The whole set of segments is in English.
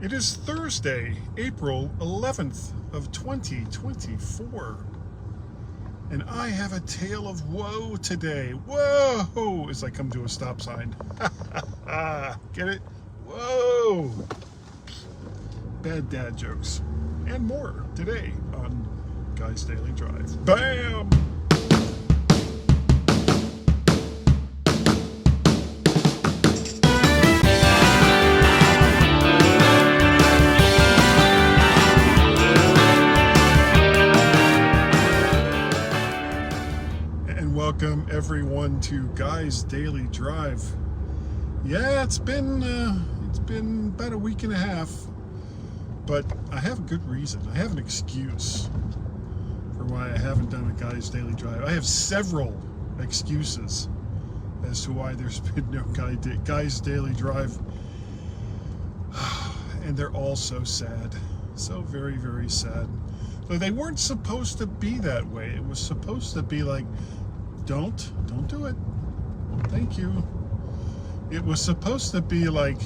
It is Thursday, April 11th of 2024. And I have a tale of woe today. Whoa! As I come to a stop sign. Get it? Whoa! Bad dad jokes. And more today on Guy's Daily Drive. Bam! Welcome everyone to Guy's Daily Drive. Yeah, it's been about a week and a half, but I have a good reason. I have an excuse for why I haven't done a Guy's Daily Drive. I have several excuses as to why there's been no Guy's Daily Drive, and they're all so sad, so very, very sad. So they weren't supposed to be that way. It was supposed to be like, don't do it. Thank you. It was supposed to be like,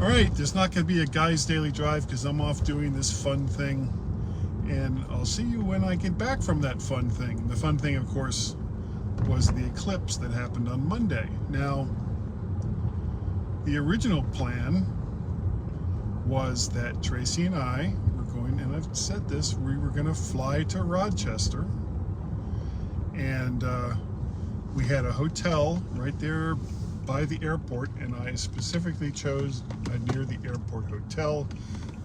all right, there's not going to be a Guy's Daily Drive because I'm off doing this fun thing, and I'll see you when I get back from that fun thing. The fun thing, of course, was the eclipse that happened on Monday. Now, the original plan was that Tracy and I were going, and I've said this, we were going to fly to Rochester. And we had a hotel right there by the airport, and I specifically chose near the airport hotel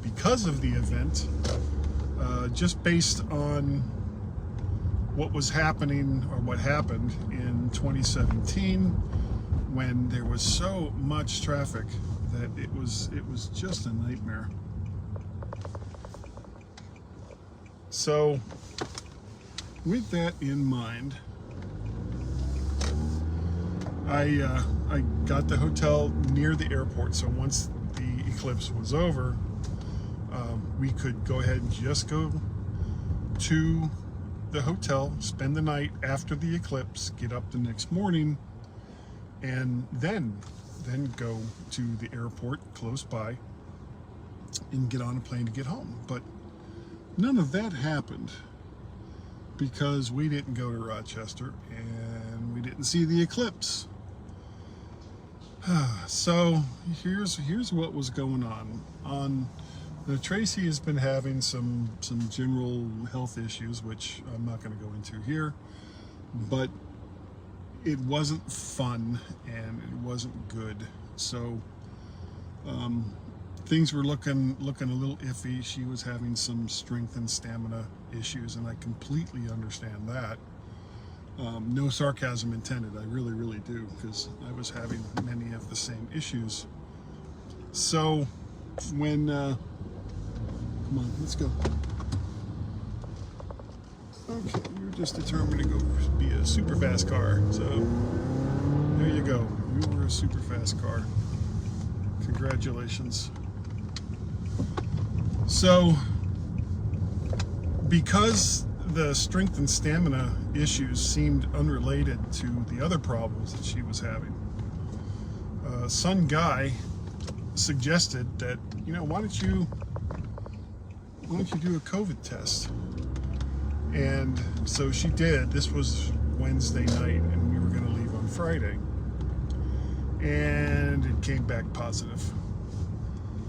because of the event, just based on what was happening, or what happened in 2017 when there was so much traffic that it was just a nightmare. So with that in mind, I got the hotel near the airport, so once the eclipse was over, we could go ahead and just go to the hotel, spend the night after the eclipse, get up the next morning, and then go to the airport close by and get on a plane to get home. But none of that happened, because we didn't go to Rochester and we didn't see the eclipse. So here's what was going on. Tracy has been having some general health issues, which I'm not going to go into here, but it wasn't fun and it wasn't good. So things were looking a little iffy. She was having some strength and stamina issues, and I completely understand that. No sarcasm intended. I really, really do, because I was having many of the same issues. So when come on, let's go. Okay, we were just determined to go be a super fast car. So there you go. We were a super fast car. Congratulations. So, because the strength and stamina issues seemed unrelated to the other problems that she was having, son Guy suggested that, why don't you do a COVID test? And so she did. This was Wednesday night, and we were going to leave on Friday, and it came back positive.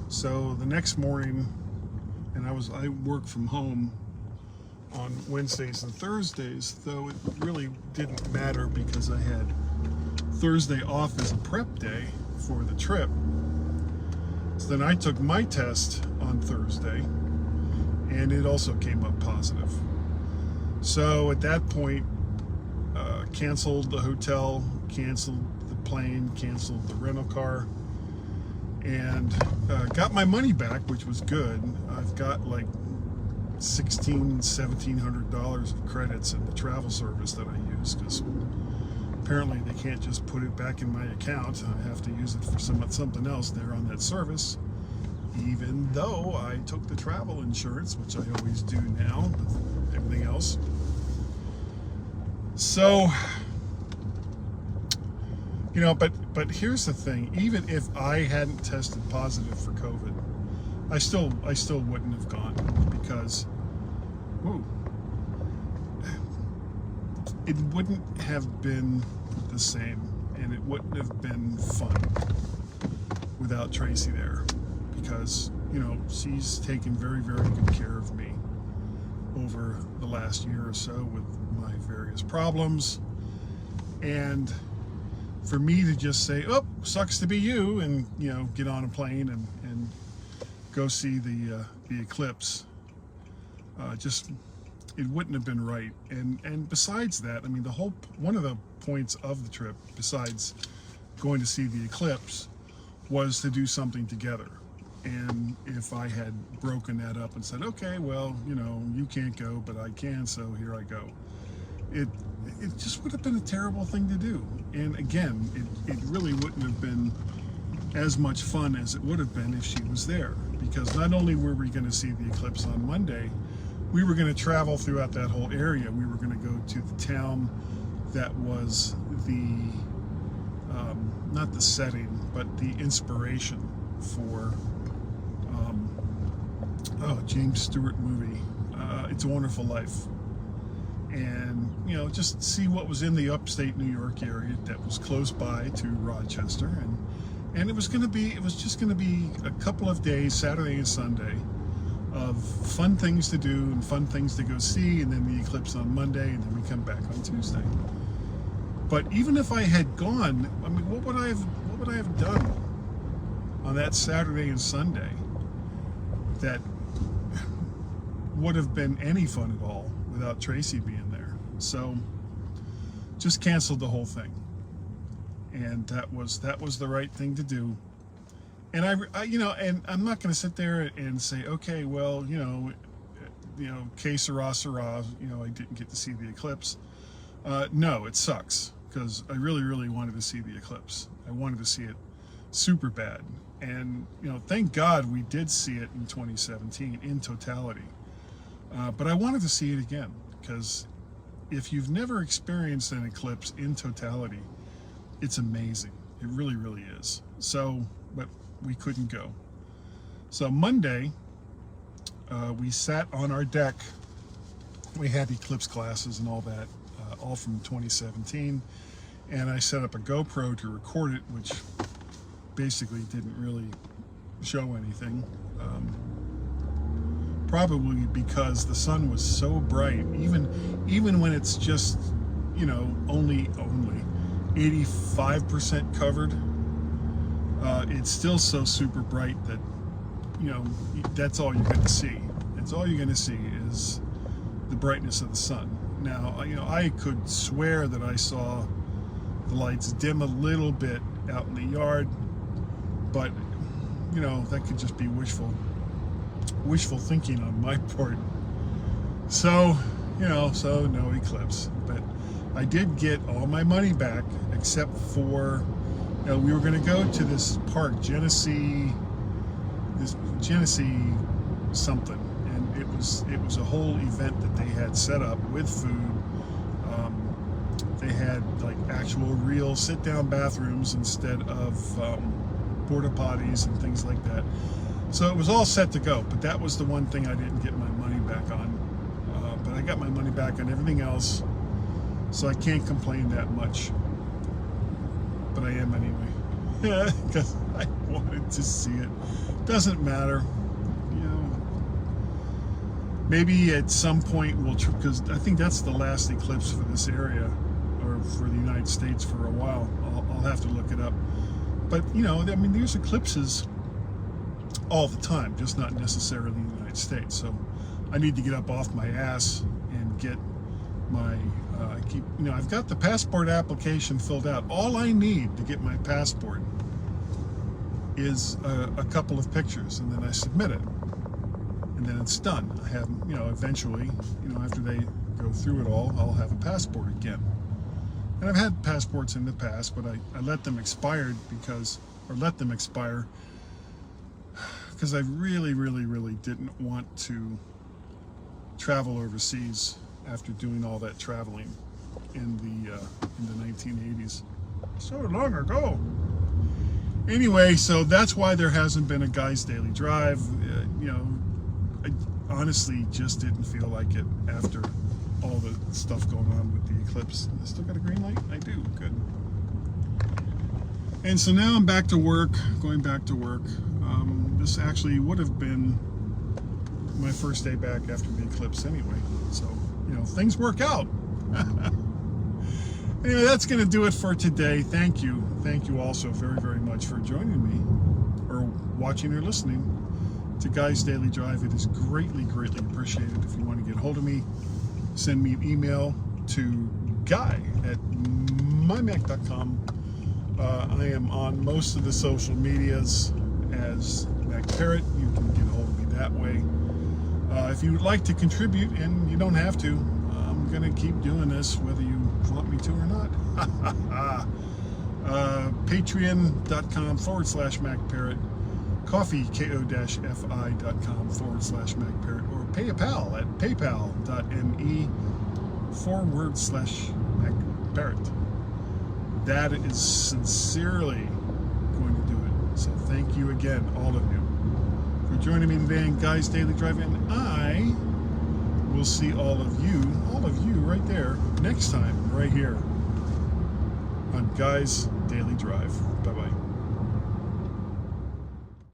So the next morning, and I work from home on Wednesdays and Thursdays, though it really didn't matter because I had Thursday off as a prep day for the trip. So then I took my test on Thursday, and it also came up positive. So at that point, canceled the hotel, canceled the plane, canceled the rental car, and got my money back, which was good. I've got like $1,700 of credits in the travel service that I use, because apparently they can't just put it back in my account. I have to use it for something else there on that service, even though I took the travel insurance, which I always do now with everything else. So but here's the thing. Even if I hadn't tested positive for COVID, I still wouldn't have gone, because whoa, it wouldn't have been the same, and it wouldn't have been fun without Tracy there, because she's taken very, very good care of me over the last year or so with my various problems. And for me to just say, oh, sucks to be you, and get on a plane and go see the eclipse, just, it wouldn't have been right. And besides that, I mean, one of the points of the trip, besides going to see the eclipse, was to do something together. And if I had broken that up and said, okay, well, you can't go, but I can, so here I go, it just would have been a terrible thing to do. And again, it really wouldn't have been as much fun as it would have been if she was there, because not only were we going to see the eclipse on Monday, we were going to travel throughout that whole area. We were going to go to the town that was not the setting, but the inspiration for James Stewart movie, It's a Wonderful Life. And just see what was in the upstate New York area that was close by to Rochester, and it was just going to be a couple of days, Saturday and Sunday, of fun things to do and fun things to go see, and then the eclipse on Monday, and then we come back on Tuesday. But even if I had gone, I mean, what would I have done on that Saturday and Sunday that would have been any fun at all without Tracy being there? So just canceled the whole thing, and that was the right thing to do. And I and I'm not going to sit there and say, okay, well, que sera, sera, I didn't get to see the eclipse. No, it sucks, because I really, really wanted to see the eclipse. I wanted to see it super bad, and thank God we did see it in 2017 in totality. But I wanted to see it again, because if you've never experienced an eclipse in totality, it's amazing. It really, really is. So, but we couldn't go. So Monday, we sat on our deck. We had eclipse classes and all that, all from 2017. And I set up a GoPro to record it, which basically didn't really show anything. Probably because the sun was so bright, even when it's just, only 85% covered, it's still so super bright that, that's all you're going to see. It's all you're going to see is the brightness of the sun. Now, I could swear that I saw the lights dim a little bit out in the yard, but, that could just be wishful thinking on my part. So, so no eclipse. But I did get all my money back, except for, we were going to go to this park, Genesee something, and it was a whole event that they had set up with food. They had like actual real sit-down bathrooms instead of porta potties and things like that. So it was all set to go, but that was the one thing I didn't get my money back on. But I got my money back on everything else, so I can't complain that much. But I am anyway, because I wanted to see it. Doesn't matter, Maybe at some point we'll, because I think that's the last eclipse for this area, or for the United States for a while. I'll have to look it up. But I mean, there's eclipses all the time, just not necessarily in the United States. So I need to get up off my ass and get my I've got the passport application filled out. All I need to get my passport is a couple of pictures, and then I submit it, and then it's done. I have, eventually, after they go through it all, I'll have a passport again. And I've had passports in the past, but I let them expire because I really, really, really didn't want to travel overseas after doing all that traveling in the 1980s. so long ago. Anyway, so that's why there hasn't been a Guy's Daily Drive. I honestly just didn't feel like it after all the stuff going on with the eclipse. I still got a green light? I do. Good. And so now I'm back to work, going back to work. This actually would have been my first day back after the eclipse anyway. So, things work out. Anyway, that's going to do it for today. Thank you. Thank you all so very, very much for joining me, or watching or listening to Guy's Daily Drive. It is greatly, greatly appreciated. If you want to get a hold of me, send me an email to guy@mymac.com. I am on most of the social medias as Mac Parrot. You can get a hold of me that way. If you would like to contribute, and you don't have to, I'm going to keep doing this whether you want me to or not. Patreon.com/MacParrot, Coffee, ko-fi.com/MacParrot, or PayPal at paypal.me/MacParrot. That is sincerely going to do it. So thank you again, all of you, for joining me today in Guy's Daily Drive, and I will see all of you right there next time, right here on Guy's Daily Drive. Bye-bye.